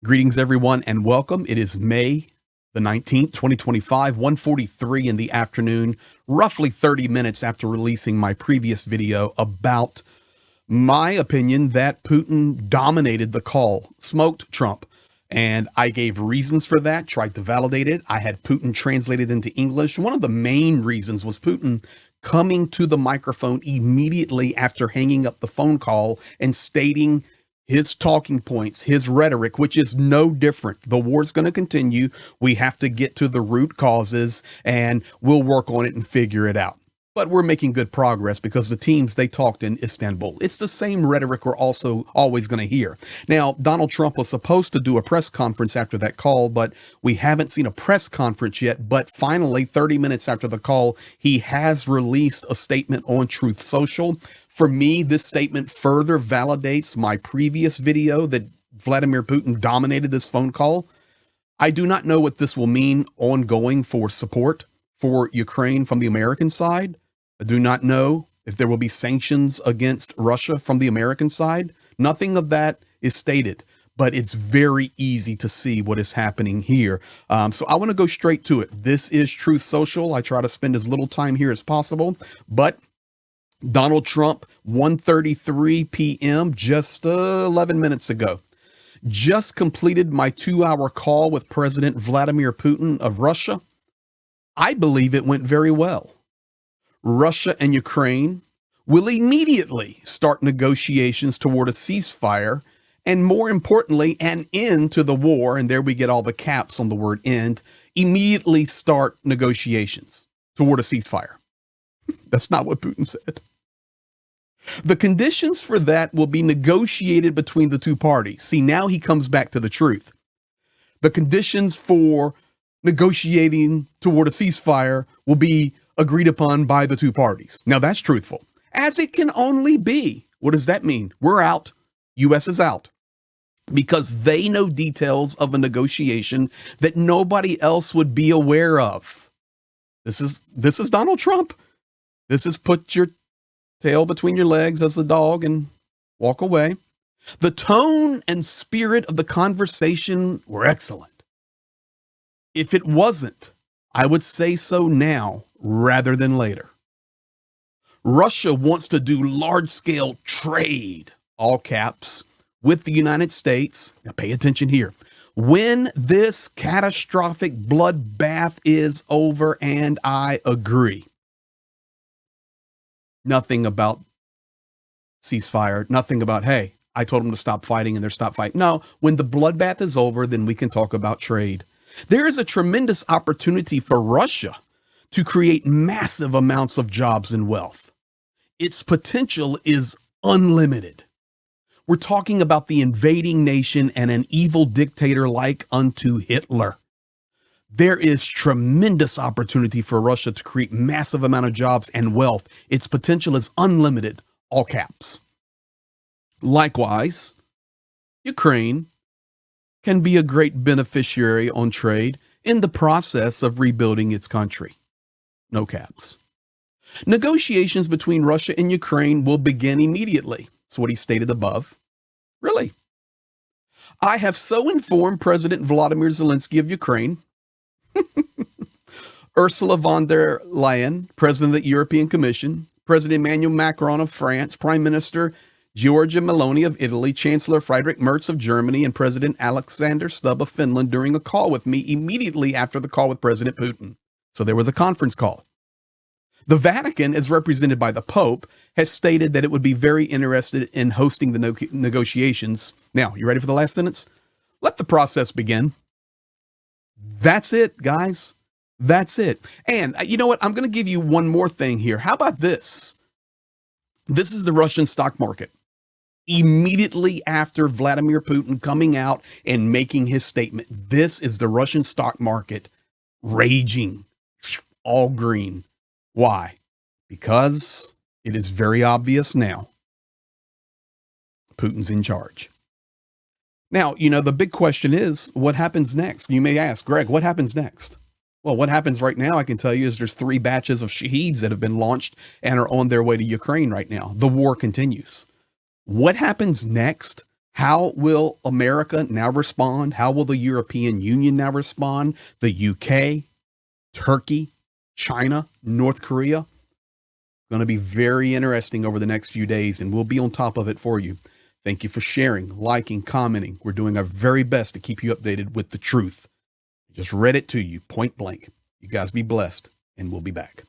Greetings, everyone, and welcome. It is May the 19th, 2025, 1:43 in the afternoon, roughly 30 minutes after releasing my previous video about my opinion that Putin dominated the call, smoked Trump. And I gave reasons for that, tried to validate it. I had Putin translated into English. One of the main reasons was Putin coming to the microphone immediately after hanging up the phone call and stating his talking points, his rhetoric, which is no different. The war's going to continue. We have to get to the root causes and we'll work on it and figure it out. But we're making good progress because the teams, they talked in Istanbul. It's the same rhetoric we're also always going to hear. Now, Donald Trump was supposed to do a press conference after that call, but we haven't seen a press conference yet. But finally, 30 minutes after the call, he has released a statement on Truth Social. For me, this statement further validates my previous video that Vladimir Putin dominated this phone call. I do not know what this will mean ongoing for support for Ukraine from the American side. I do not know if there will be sanctions against Russia from the American side. Nothing of that is stated, but it's very easy to see what is happening here. So I want to go straight to it. This is Truth Social. I try to spend as little time here as possible, but Donald Trump, 1:33 p.m., just 11 minutes ago, just completed my 2-hour call with President Vladimir Putin of Russia. I believe it went very well. Russia and Ukraine will immediately start negotiations toward a ceasefire and, more importantly, an end to the war. And there we get all the caps on the word end. Immediately start negotiations toward a ceasefire. That's not what Putin said. The conditions for that will be negotiated between the two parties. See, now he comes back to the truth. The conditions for negotiating toward a ceasefire will be agreed upon by the two parties. Now that's truthful, as it can only be. What does that mean? We're out. U.S. is out because they know details of a negotiation that nobody else would be aware of. This is Donald Trump. This is put your tail between your legs as a dog and walk away. The tone and spirit of the conversation were excellent. If it wasn't, I would say so now rather than later. Russia wants to do large-scale trade, all caps, with the United States. Now pay attention here. When this catastrophic bloodbath is over, and I agree. Nothing about ceasefire, nothing about, hey, I told them to stop fighting and they're stop fighting. No, when the bloodbath is over, then we can talk about trade. There is a tremendous opportunity for Russia to create massive amounts of jobs and wealth. Its potential is unlimited. We're talking about the invading nation and an evil dictator like unto Hitler. There is tremendous opportunity for Russia to create massive amount of jobs and wealth. Its potential is unlimited, all caps. Likewise, Ukraine can be a great beneficiary on trade in the process of rebuilding its country. No caps. Negotiations between Russia and Ukraine will begin immediately. That's what he stated above. Really? I have so informed President Volodymyr Zelensky of Ukraine, Ursula von der Leyen, President of the European Commission, President Emmanuel Macron of France, Prime Minister Giorgia Meloni of Italy, Chancellor Friedrich Merz of Germany, and President Alexander Stubb of Finland during a call with me immediately after the call with President Putin. So there was a conference call. The Vatican, as represented by the Pope, has stated that it would be very interested in hosting the negotiations. Now, you ready for the last sentence? Let the process begin. That's it, guys. That's it. And you know what? I'm going to give you one more thing here. How about this? This is the Russian stock market. Immediately after Vladimir Putin coming out and making his statement, this is the Russian stock market raging, all green. Why? Because it is very obvious now. Putin's in charge. Now, you know, the big question is, what happens next? You may ask, Greg, what happens next? Well, what happens right now, I can tell you, is there's 3 batches of Shaheeds that have been launched and are on their way to Ukraine right now. The war continues. What happens next How will America now respond? How will the European Union now respond? The UK, Turkey, China, North Korea? Going to be very interesting over the next few days, and we'll be on top of it for you. Thank you for sharing, liking, commenting. We're doing our very best to keep you updated with the truth. Just read it to you, point blank. You guys be blessed, and we'll be back.